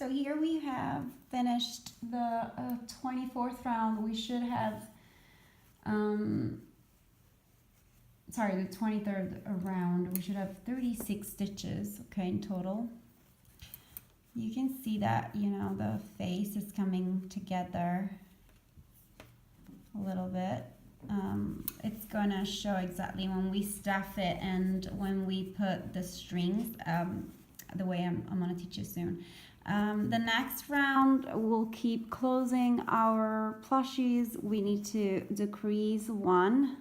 So here we have finished the 24th round. We should have, sorry, the 23rd round. We should have 36 stitches, okay, in total. You can see that, you know, the face is coming together a little bit. It's gonna show exactly when we stuff it and when we put the strings, the way I'm gonna teach you soon. The next round we'll keep closing our plushies. We need to decrease one,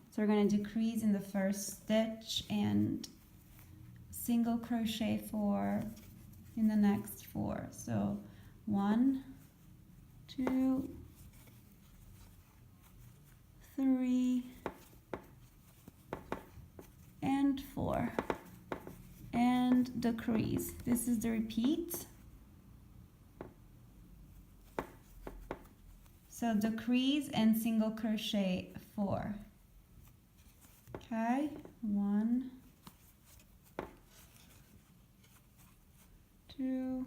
so we're going to decrease in the first stitch and single crochet 4 in the next 4. So 1, 2, 3 and 4 and decrease. This is the repeat. So decrease and single crochet 4. Okay, 1, 2,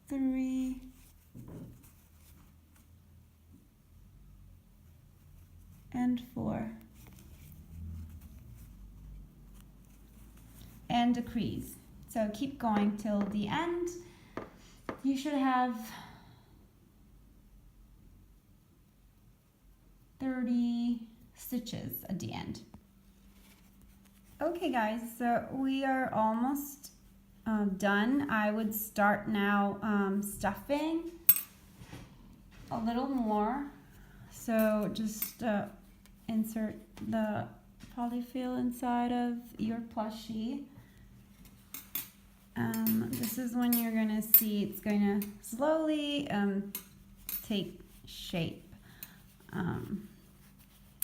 3, and 4. And decrease. So keep going till the end. You should have 30 stitches at the end. Okay guys, so we are almost done. I would start now stuffing a little more. So just insert the polyfill inside of your plushie. This is when you're gonna see it's gonna slowly take shape.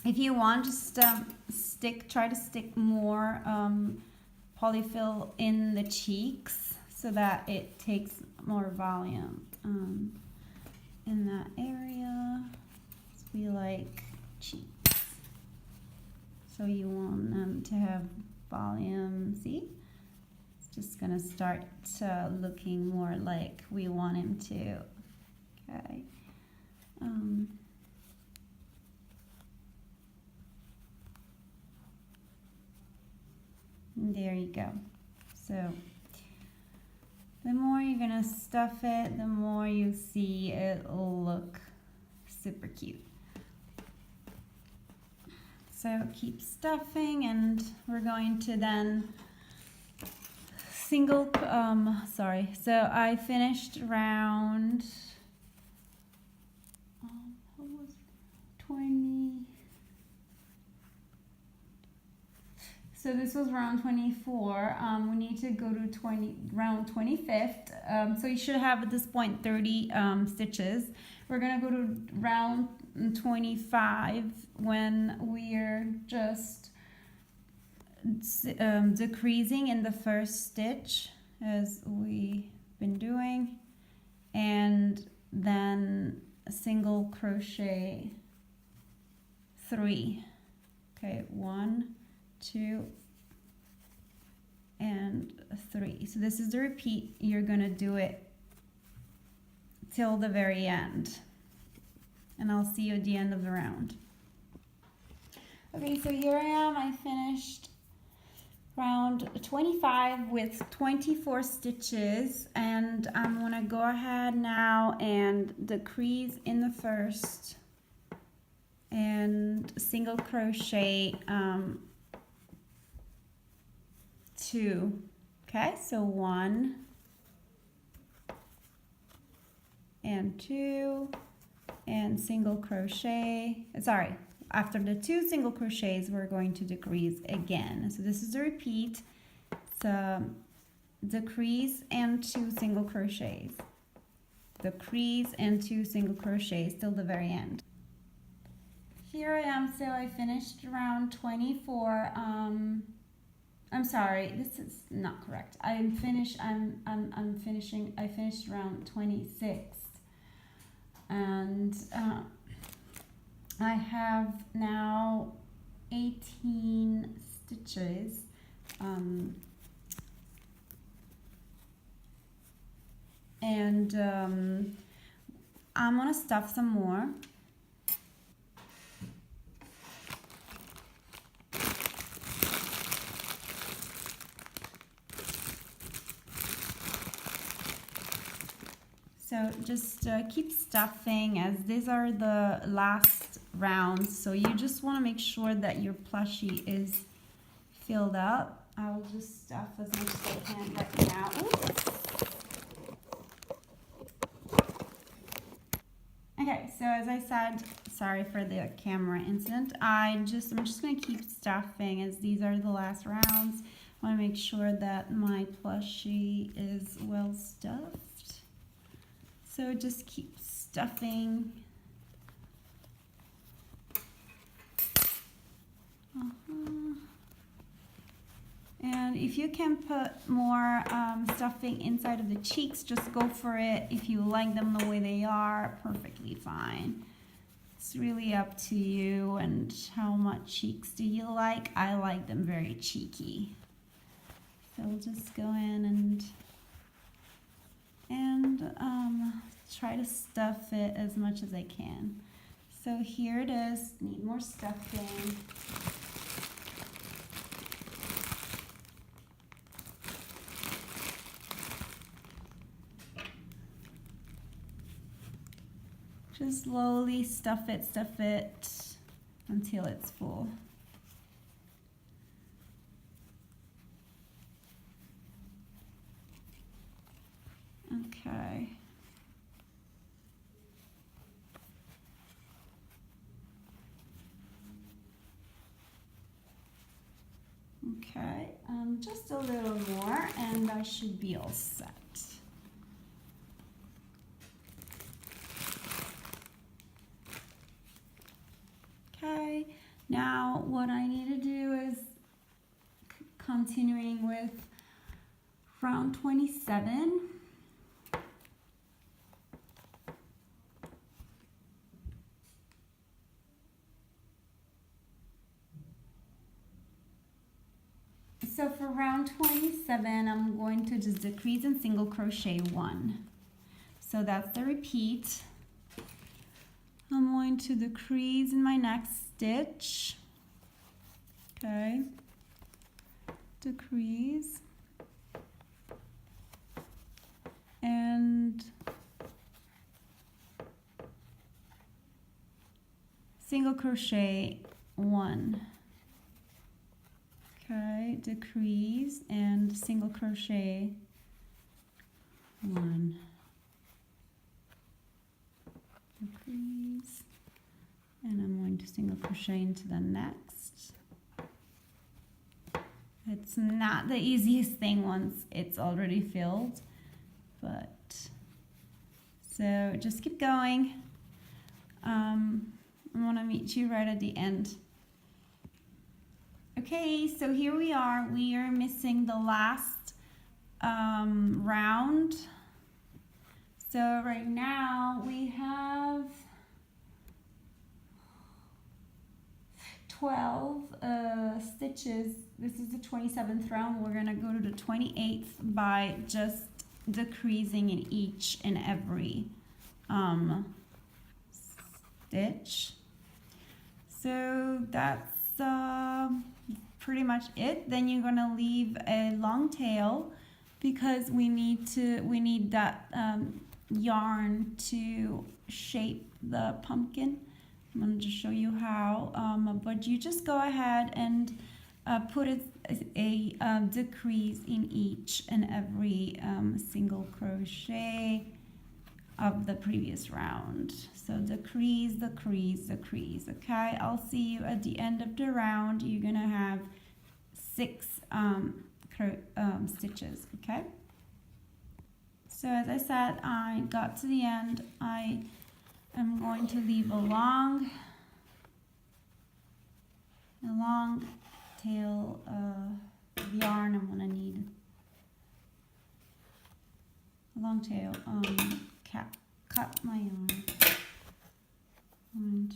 If you want, just try to stick more polyfill in the cheeks so that it takes more volume in that area. We like cheeks, so you want them to have volume. See, it's just gonna start looking more like we want him to. Okay. There you go. So the more you're gonna stuff it, the more you see it'll look super cute. So keep stuffing, and we're going to then single, so I finished round 20. So this was round 24. We need to go to round 25th. So you should have at this point 30 stitches. We're gonna go to round 25 when we're just decreasing in the first stitch as we've been doing, and then a single crochet 3. Okay, 1, 2, and 3. So this is the repeat. You're gonna do it till the very end, and I'll see you at the end of the round. Okay, so here I am. I finished round 25 with 24 stitches, and I'm gonna go ahead now and decrease in the first and single crochet 2. Okay, so 1 and 2 and single crochet. Sorry, after the 2 single crochets we're going to decrease again. So this is a repeat. So decrease and 2 single crochets, decrease and 2 single crochets till the very end. Here I am. So I finished round 24. I'm sorry, this is not correct. I finished round 26, and I have now 18 stitches and I'm gonna stuff some more. So just keep stuffing, as these are the last rounds. So you just want to make sure that your plushie is filled up. I'll just stuff as much as I can right now. Oops. Okay, so as I said, sorry for the camera incident. I'm just going to keep stuffing, as these are the last rounds. I want to make sure that my plushie is well stuffed. So just keep stuffing. And if you can put more stuffing inside of the cheeks, just go for it. If you like them the way they are, perfectly fine. It's really up to you and how much cheeks do you like. I like them very cheeky. So we'll just go in and try to stuff it as much as I can. So here it is. Need more stuffing. Just slowly stuff it until it's full. Okay. Okay, just a little more and I should be all set. Okay, now what I need to do is continuing with round 27. So for round 27, I'm going to just decrease and single crochet 1. So that's the repeat. I'm going to decrease in my next stitch. Okay. Decrease. And single crochet 1. Okay, decrease and single crochet 1. Decrease, and I'm going to single crochet into the next. It's not the easiest thing once it's already filled, but so just keep going. I want to meet you right at the end. Okay, so here we are. We are missing the last round. So right now we have 12 stitches. This is the 27th round. We're gonna go to the 28th by just decreasing in each and every stitch. So that's pretty much it. Then you're gonna leave a long tail because we need that yarn to shape the pumpkin. I'm going to just show you how, but you just go ahead and put a decrease in each and every single crochet of the previous round. So decrease, decrease, decrease. Okay, I'll see you at the end of the round. You're gonna have 6 stitches. Okay, so as I said, I got to the end. I am going to leave a long tail of yarn. I'm gonna need a long tail cut my yarn. I'm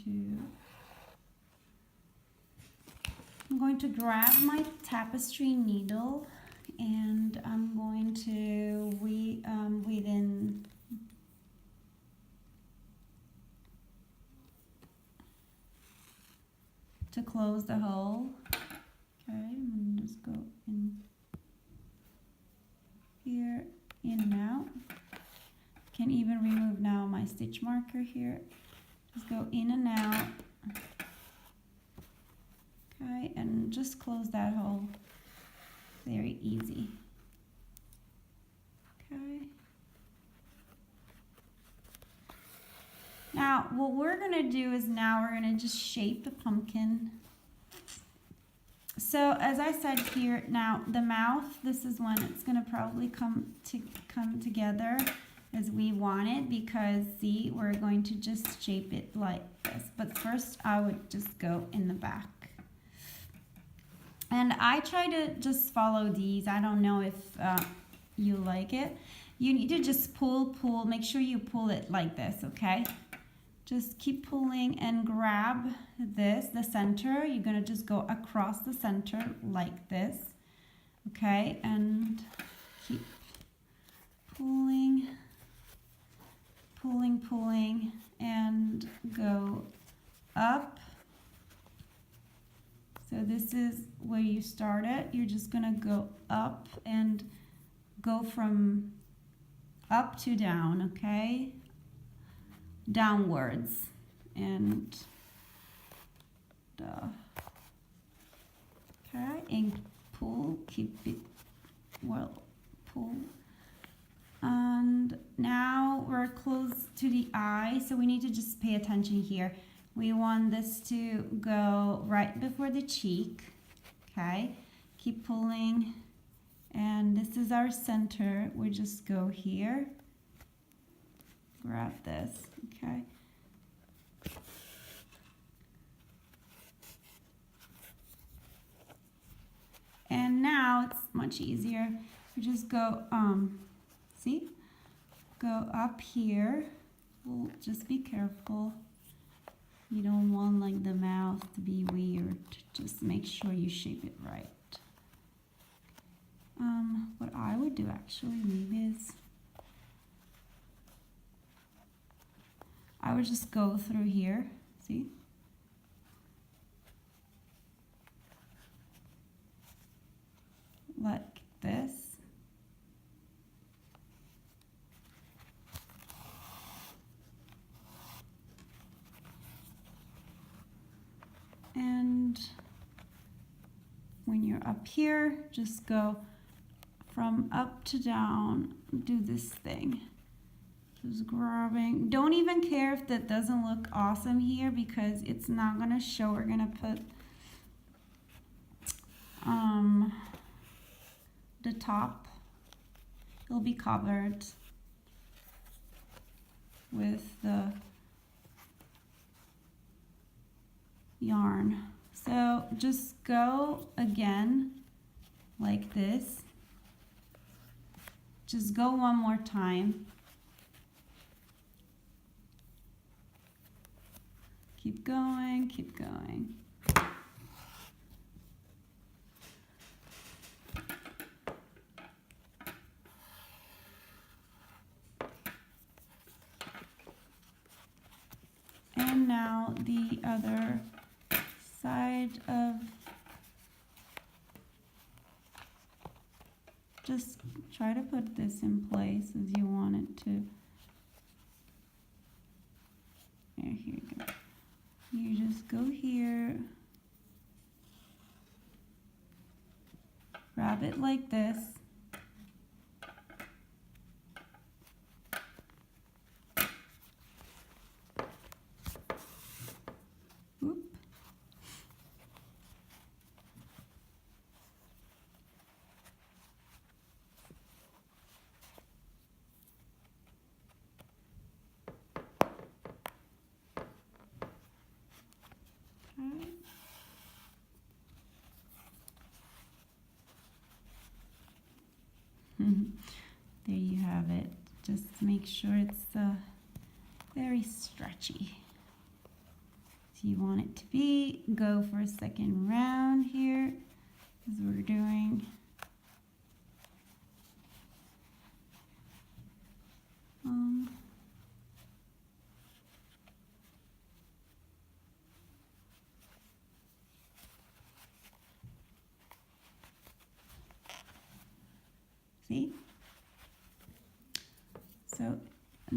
going to grab my tapestry needle and I'm going to weave in to close the hole. Okay, I'm gonna just go in here, in and out. Can even remove now my stitch marker here. Just go in and out. Okay, and just close that hole. Very easy. Okay. Now, what we're gonna do is now we're gonna just shape the pumpkin. So as I said here, now the mouth, this is when it's gonna probably come together as we want it, because see, we're going to just shape it like this. But first I would just go in the back. And I try to just follow these. I don't know if you like it. You need to just pull, make sure you pull it like this, okay? Just keep pulling and grab this, the center. You're gonna just go across the center like this, okay? And keep pulling, and go up. So this is where you start it. You're just gonna go up and go from up to down, okay? Downwards, and okay, and pull, keep it well, pull. And now we're close to the eye, so we need to just pay attention here. We want this to go right before the cheek, okay? Keep pulling, and this is our center. We just go here, grab this, okay? And now it's much easier. We just go, see? Go up here. Well, just be careful. You don't want like the mouth to be weird. Just make sure you shape it right. What I would do actually maybe is I would just go through here, see? Like this. And when you're up here, just go from up to down, do this thing. Just grabbing. Don't even care if that doesn't look awesome here, because it's not gonna show. We're gonna put the top. It'll be covered with the yarn. So just go again like this. Just go one more time. Keep going, keep going. And now the other side of, just try to put this in place as you want it to. There, here you go. You just go here, grab it like this. Oop. There you have it. Just make sure it's very stretchy. So you want it to be. Go for a second round here, as we're doing. See? So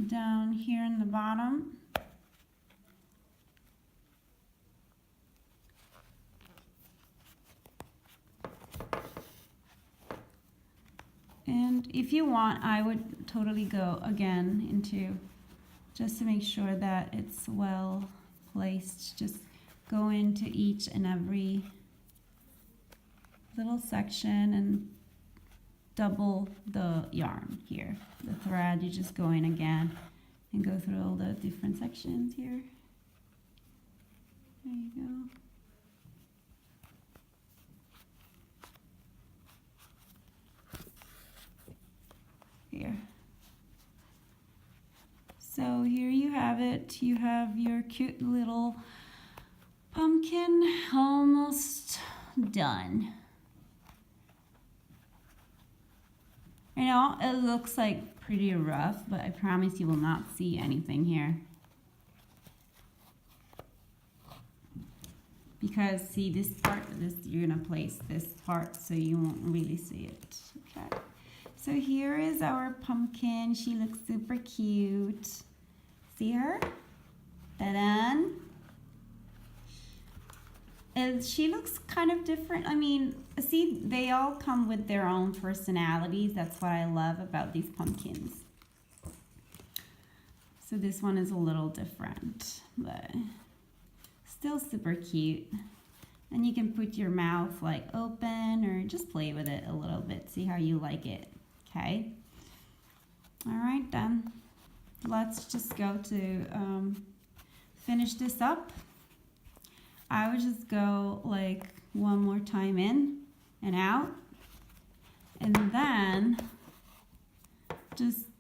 down here in the bottom, and if you want, I would totally go again into, just to make sure that it's well placed, just go into each and every little section and double the yarn here. The thread, you just go in again and go through all the different sections here. There you go. Here. So here you have it. You have your cute little pumpkin almost done. I know it looks like pretty rough, but I promise you will not see anything here. Because see this part, you're gonna place this part so you won't really see it. Okay. So here is our pumpkin. She looks super cute. See her? Ta-da! And she looks kind of different. I mean, see, they all come with their own personalities. That's what I love about these pumpkins. So this one is a little different, but still super cute. And you can put your mouth like open or just play with it a little bit. See how you like it, okay? All right, then. Let's just go to finish this up. I would just go like one more time in and out, and then just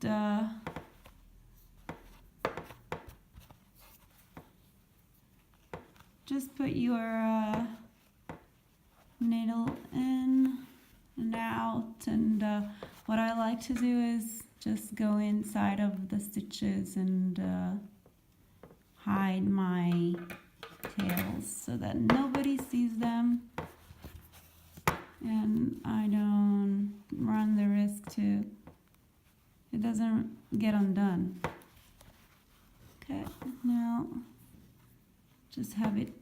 put your needle in and out, and what I like to do is just go inside of the stitches and hide my tails so that nobody sees them and I don't run the risk to it doesn't get undone. Okay, now just have it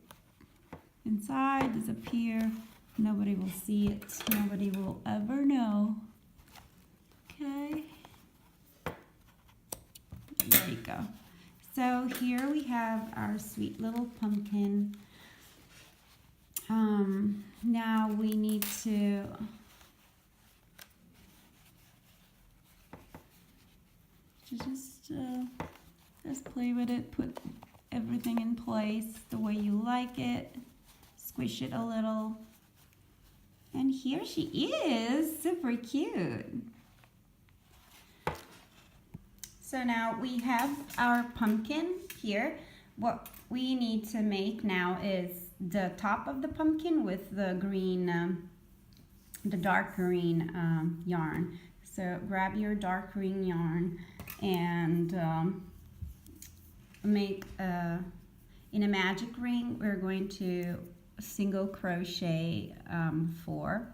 inside, disappear, nobody will see it, nobody will ever know. Okay, there you go. So here we have our sweet little pumpkin. Now we need to just play with it, put everything in place the way you like it, squish it a little. And here she is, super cute. So now we have our pumpkin here. What we need to make now is the top of the pumpkin with the green, the dark green yarn. So grab your dark green yarn and make in a magic ring. We're going to single crochet 4.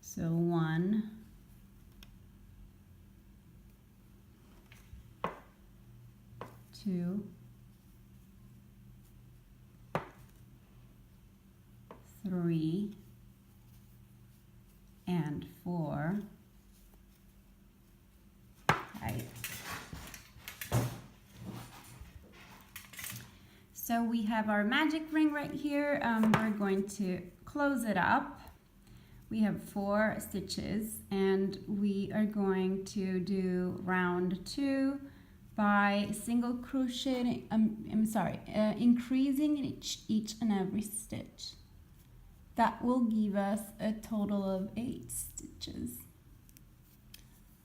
So 1, 2, 3, and 4. Right. So we have our magic ring right here. We're going to close it up. We have 4 stitches and we are going to do round 2 by single crochet, increasing each and every stitch. That will give us a total of 8 stitches.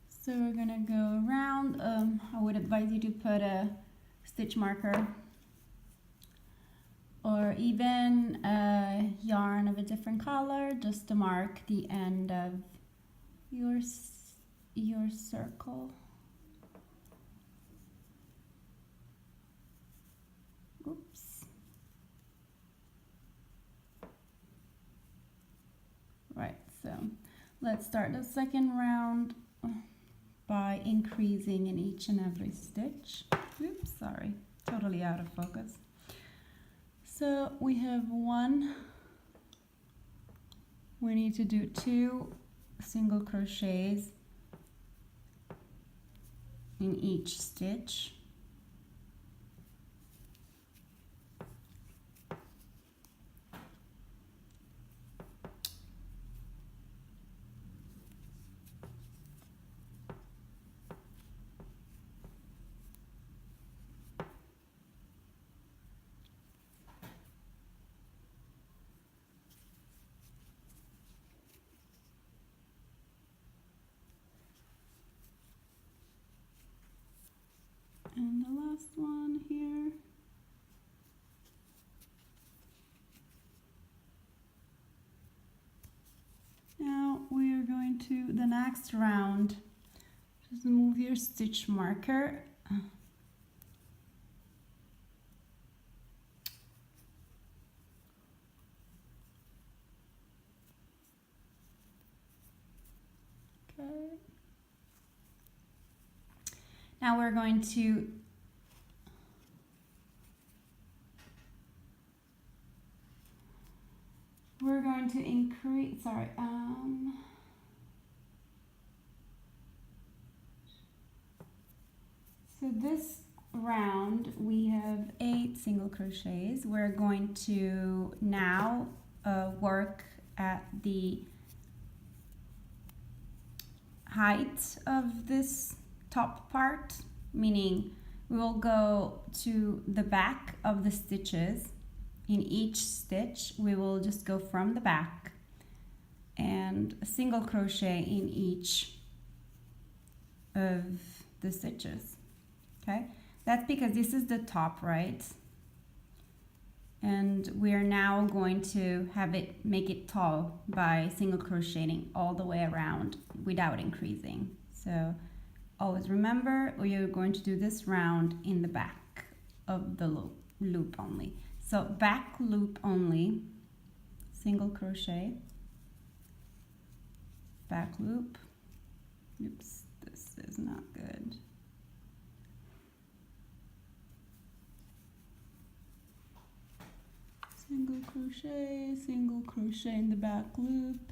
So we're gonna go around. I would advise you to put a stitch marker or even a yarn of a different color just to mark the end of your circle. Oops. Right, so Let's start the second round by increasing in each and every stitch. Oops, sorry, totally out of focus. So we have one, we need to do 2 single crochets in each stitch. And the last one here. Now we are going to the next round. Just move your stitch marker. Okay. Now we're going to increase, sorry, so this round we have 8 single crochets. We're going to now work at the height of this top part, meaning we will go to the back of the stitches. In each stitch we will just go from the back and a single crochet in each of the stitches. Okay, that's because this is the top, right? And we are now going to have it make it tall by single crocheting all the way around without increasing. So always remember, you're going to do this round in the back of the loop only. So back loop only, single crochet, back loop. Oops, this is not good. Single crochet in the back loop.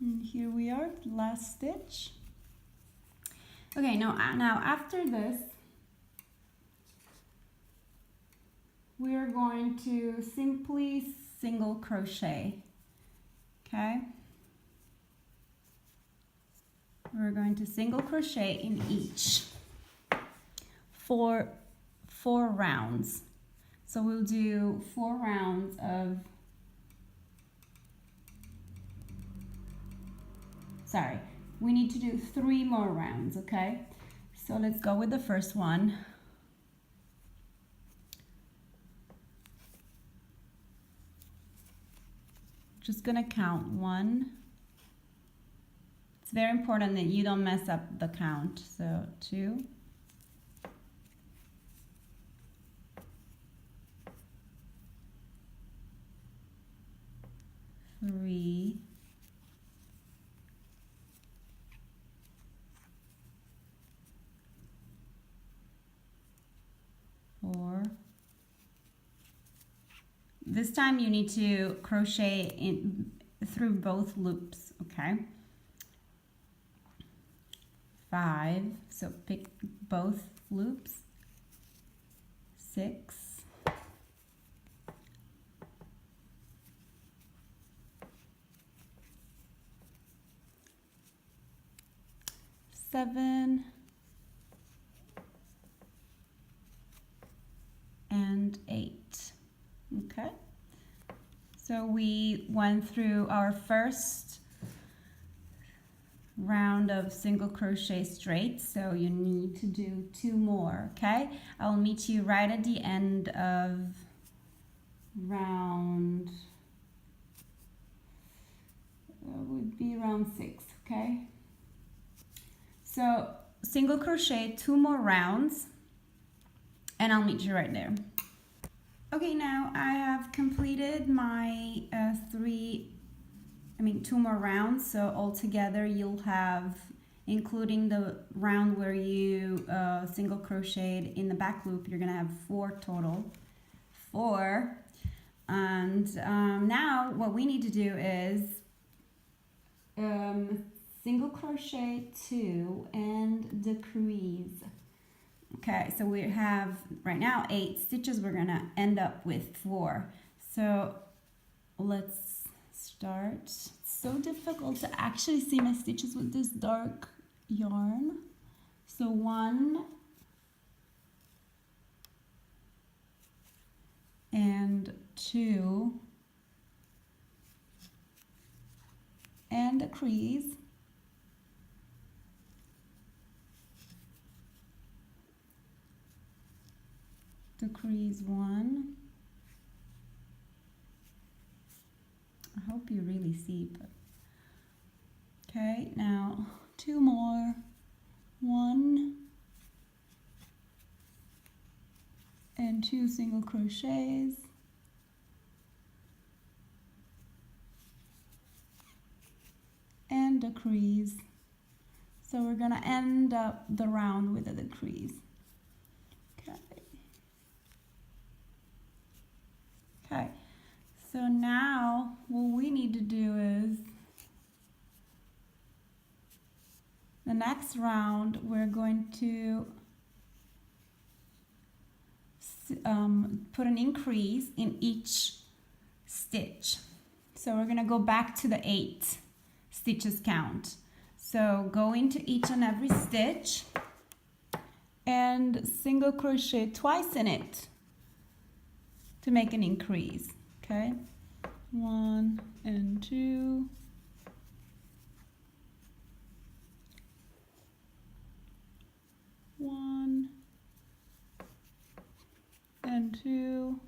And here we are, last stitch. Okay, now after this, we are going to simply single crochet, okay? We're going to single crochet in each for 4 rounds. So we'll do 4 rounds of, sorry, we need to do 3 more rounds, okay? So let's go with the first one. Just gonna count 1. It's very important that you don't mess up the count. So 2, 3, 4. This time you need to crochet in through both loops, okay? 5, so pick both loops. 6, 7, and 8. Okay, so we went through our first round of single crochet straight, so you need to do 2 more. Okay, I'll meet you right at the end of round, would be round 6. Okay, so single crochet 2 more rounds and I'll meet you right there. Okay, now I have completed my 2 more rounds, so altogether you'll have, including the round where you single crocheted in the back loop, you're gonna have 4 total. 4. And now what we need to do is single crochet 2 and decrease. Okay, so we have right now 8 stitches. We're gonna end up with 4. So let's start. It's so difficult to actually see my stitches with this dark yarn. So 1 and 2 and decrease. Decrease 1. I hope you really see, but okay, now 2 more. 1 and 2 single crochets. And decrease. So we're gonna end up the round with a decrease. Okay, so now what we need to do is the next round we're going to put an increase in each stitch. So we're gonna go back to the 8 stitches count. So go into each and every stitch and single crochet twice in it to make an increase. Okay, 1 and 2, 1 and 2,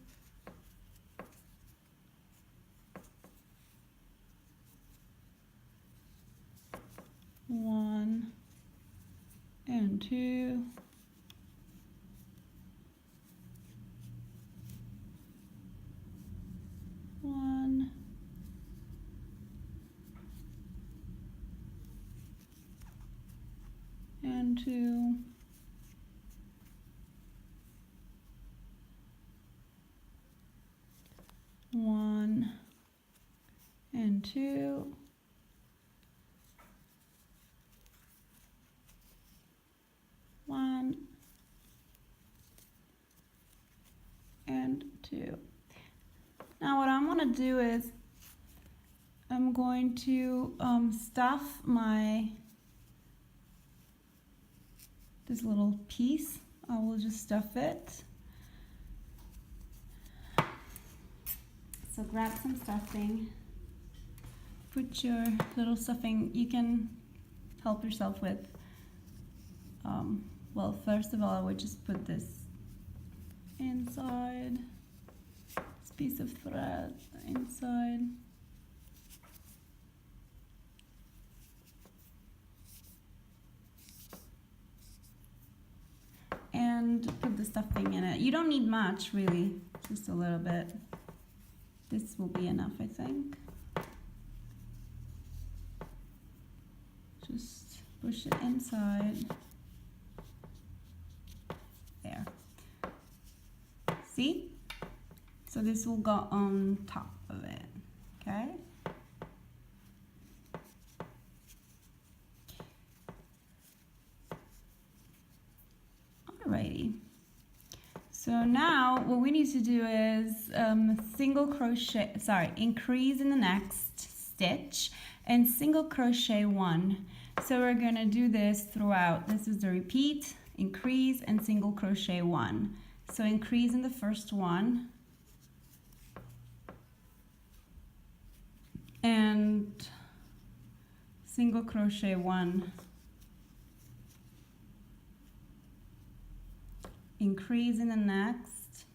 1 and 2, 1 and 2, 1 and 2, 1 and 2. Now what I'm going to do is I'm going to stuff this little piece. I will just stuff it. So grab some stuffing. Put your little stuffing, you can help yourself with. Well, first of all, I would just put this inside. Piece of thread inside. And put the stuffing in it. You don't need much, really, just a little bit. This will be enough, I think. Just push it inside. There. See? So this will go on top of it, okay? Alrighty. So now what we need to do is increase in the next stitch and single crochet 1. So we're gonna do this throughout. This is the repeat, increase and single crochet 1. So increase in the first one. And single crochet 1, increase in the next,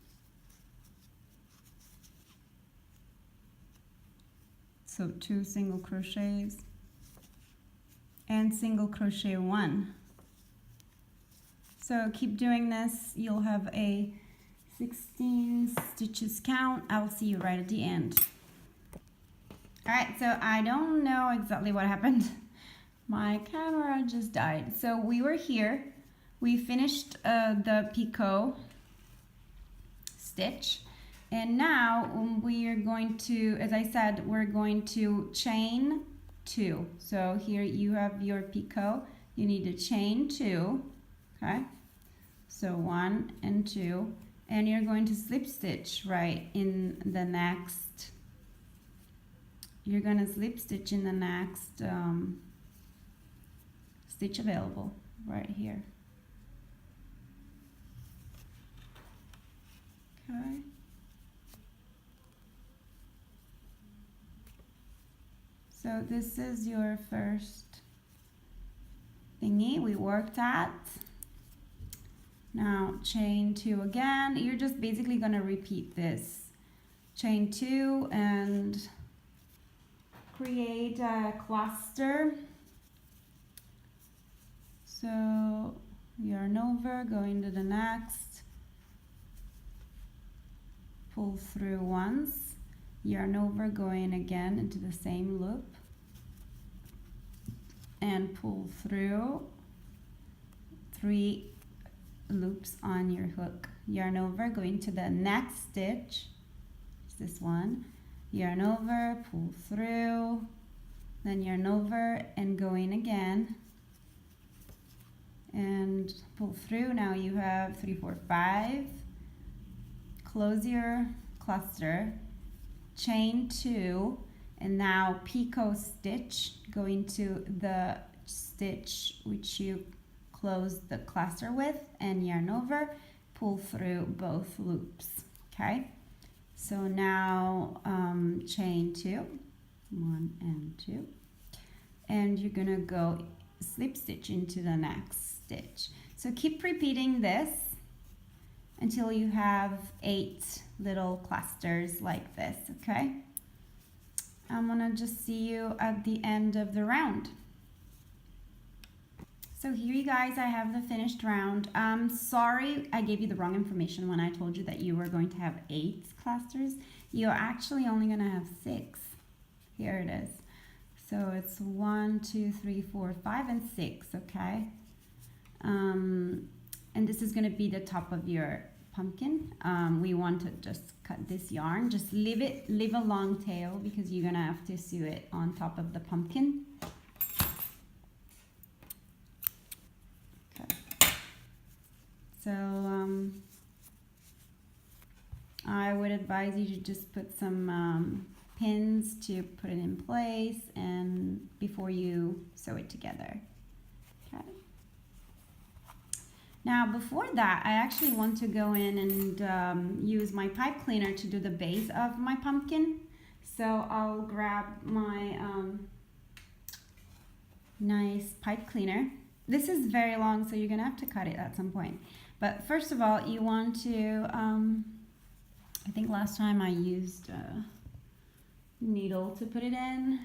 so 2 single crochets, and single crochet 1. So keep doing this. You'll have a 16 stitches count. I'll see you right at the end. All right, so I don't know exactly what happened. My camera just died. So we were here. We finished the picot stitch. And now we are going to, as I said, we're going to chain 2. So here you have your picot. You need to chain 2. Okay. So 1 and 2. And you're going to slip stitch right in the next. You're going to slip stitch in the next stitch available right here. Okay. So this is your first thingy we worked at. Now chain 2 again. You're just basically going to repeat this. Chain 2 and create a cluster. So yarn over, go into the next, pull through once, yarn over, go in again into the same loop, and pull through 3 loops on your hook. Yarn over, go into the next stitch, it's this one, yarn over, pull through, then yarn over and go in again and pull through. Now you have 3, 4, 5, close your cluster, chain 2, and now picot stitch, go into the stitch which you close the cluster with and yarn over, pull through both loops. Okay, so now chain 2, 1 and 2, and you're gonna go slip stitch into the next stitch. So keep repeating this until you have 8 little clusters like this. Okay, I'm gonna just see you at the end of the round. So here you guys, I have the finished round. Sorry, I gave you the wrong information when I told you that you were going to have 8 clusters. You're actually only gonna have 6. Here it is. So it's 1, 2, 3, 4, 5, and 6, okay? And this is gonna be the top of your pumpkin. We want to just cut this yarn. Just leave a long tail because you're gonna have to sew it on top of the pumpkin. So I would advise you to just put some pins to put it in place and before you sew it together. Okay. Now before that, I actually want to go in and use my pipe cleaner to do the base of my pumpkin. So I'll grab my nice pipe cleaner. This is very long, so you're gonna have to cut it at some point. But first of all, you want to, I think last time I used a needle to put it in.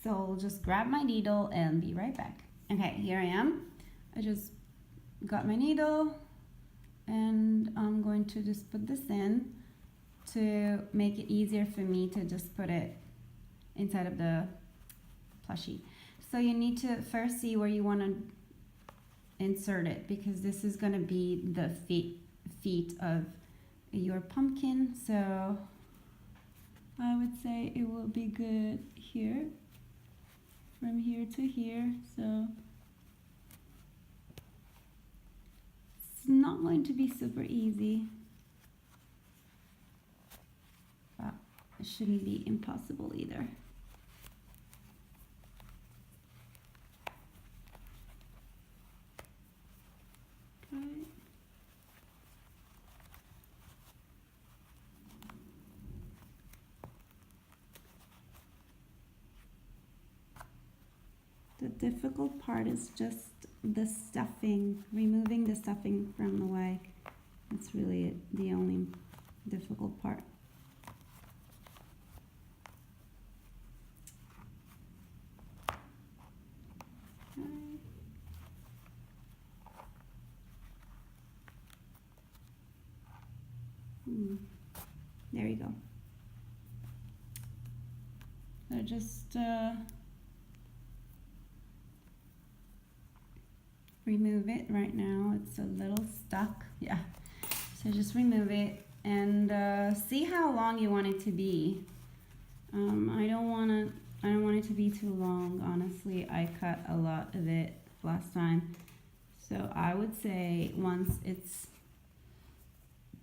So I'll just grab my needle and be right back. Okay, here I am. I just got my needle and I'm going to just put this in to make it easier for me to just put it inside of the plushie. So you need to first see where you want to insert it because this is going to be the feet of your pumpkin. So I would say it will be good here, from here to here. So it's not going to be super easy, but it shouldn't be impossible either. The difficult part is just the stuffing, removing the stuffing from the way. That's really the only difficult part. There you go. So just remove it right now. It's a little stuck. Yeah. So just remove it and see how long you want it to be. I don't want it to be too long. Honestly, I cut a lot of it last time. So I would say once it's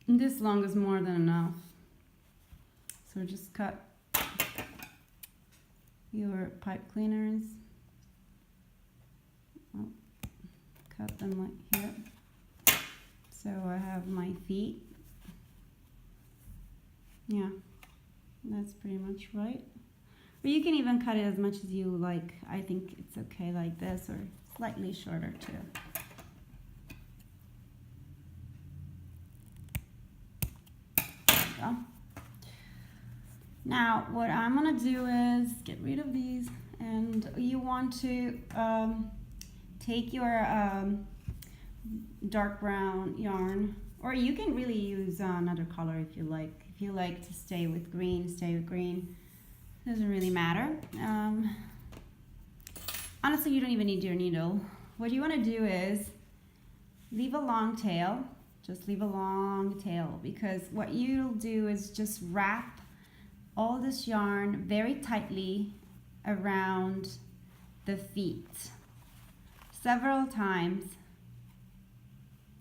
this long is more than enough. So just cut your pipe cleaners. Oh, cut them like here. So I have my feet. Yeah, that's pretty much right. But you can even cut it as much as you like. I think it's okay like this or slightly shorter too. Go. Now what I'm gonna do is get rid of these, and you want to take your dark brown yarn, or you can really use another color if you like. If you like to stay with green, stay with green. Doesn't really matter. Honestly, you don't even need your needle. What you want to do is leave a long tail. Just leave a long tail, because what you'll do is just wrap all this yarn very tightly around the feet several times.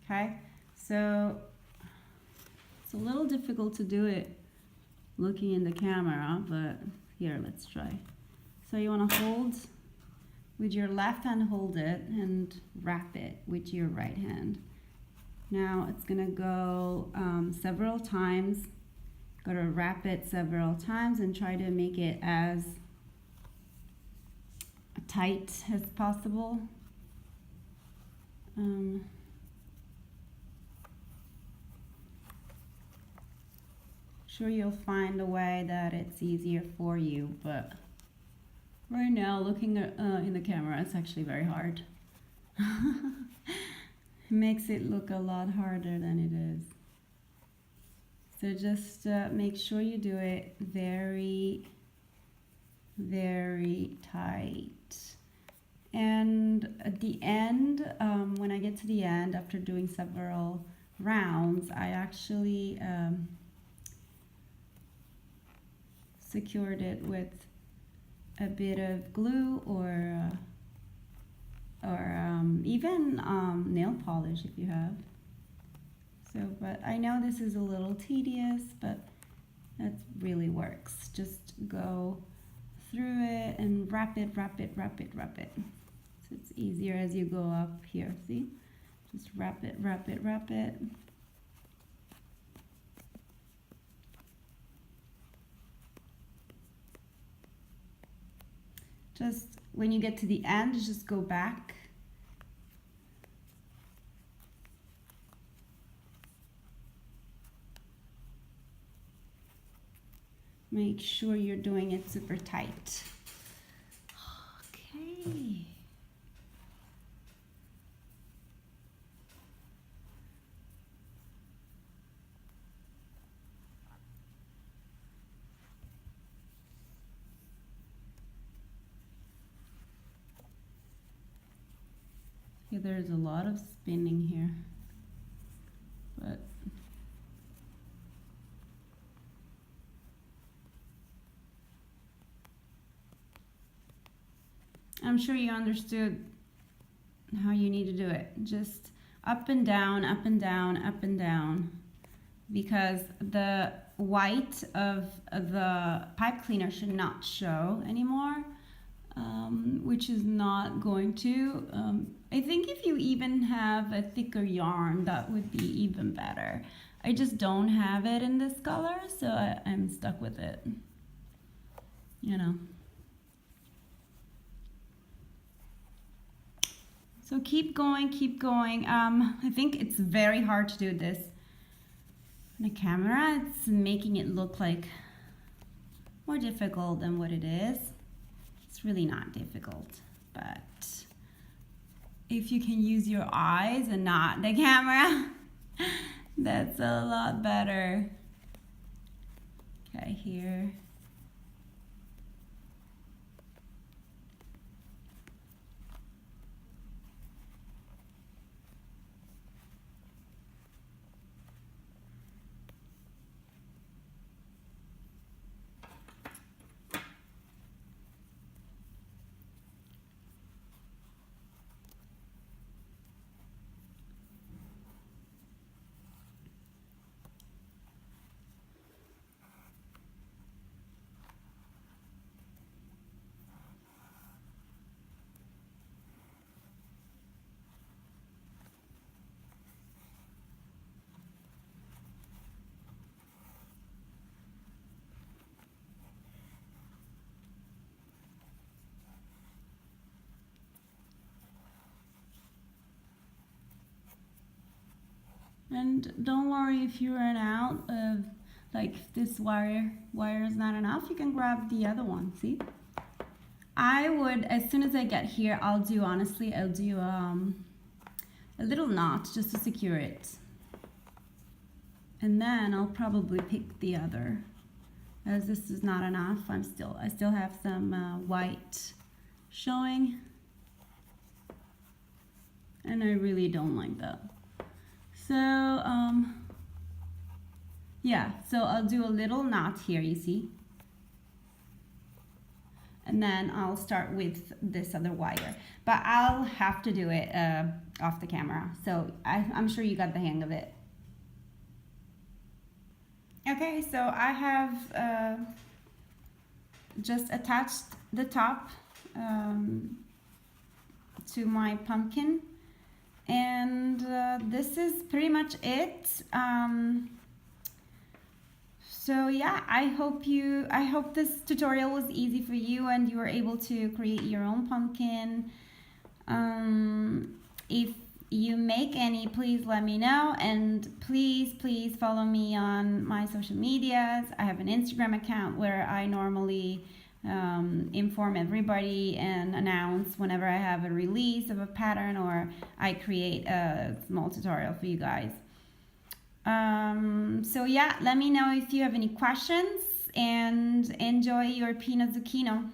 Okay, so it's a little difficult to do it looking in the camera, but here, let's try. So you want to hold with your left hand, hold it and wrap it with your right hand. Now it's gonna go several times. Gotta wrap it several times and try to make it as tight as possible. Sure, you'll find a way that it's easier for you, but right now, looking in the camera, it's actually very hard. It makes it look a lot harder than it is. So just make sure you do it very, very tight. And at the end, when I get to the end, after doing several rounds, I actually secured it with a bit of glue or even nail polish if you have. So, but I know this is a little tedious, but that really works. Just go through it and wrap it, wrap it, wrap it, wrap it. So it's easier as you go up here, see? Just wrap it, wrap it, wrap it. Just when you get to the end, just go back. Make sure you're doing it super tight. Okay. Yeah, there's a lot of spinning here, but I'm sure you understood how you need to do it. Just up and down, up and down, up and down, because the white of the pipe cleaner should not show anymore, which is not going to. I think if you even have a thicker yarn, that would be even better. I just don't have it in this color, so I'm stuck with it, you know. So keep going, keep going. I think it's very hard to do this on a camera. It's making it look like more difficult than what it is. It's really not difficult, but if you can use your eyes and not the camera, that's a lot better. Okay, here. And don't worry if you run out of, like, this wire is not enough, you can grab the other one, see? I would, as soon as I get here, I'll do a little knot just to secure it. And then I'll probably pick the other, as this is not enough. I still have some white showing, and I really don't like that. So, yeah, so I'll do a little knot here, you see? And then I'll start with this other wire. But I'll have to do it off the camera, so I'm sure you got the hang of it. Okay, so I have just attached the top to my pumpkin. And this is pretty much it. So yeah, I hope this tutorial was easy for you and you were able to create your own pumpkin. If you make any, please let me know, and please follow me on my social medias. I have an Instagram account where I normally inform everybody and announce whenever I have a release of a pattern or I create a small tutorial for you guys. So yeah, let me know if you have any questions, and enjoy your Pino Zucchino.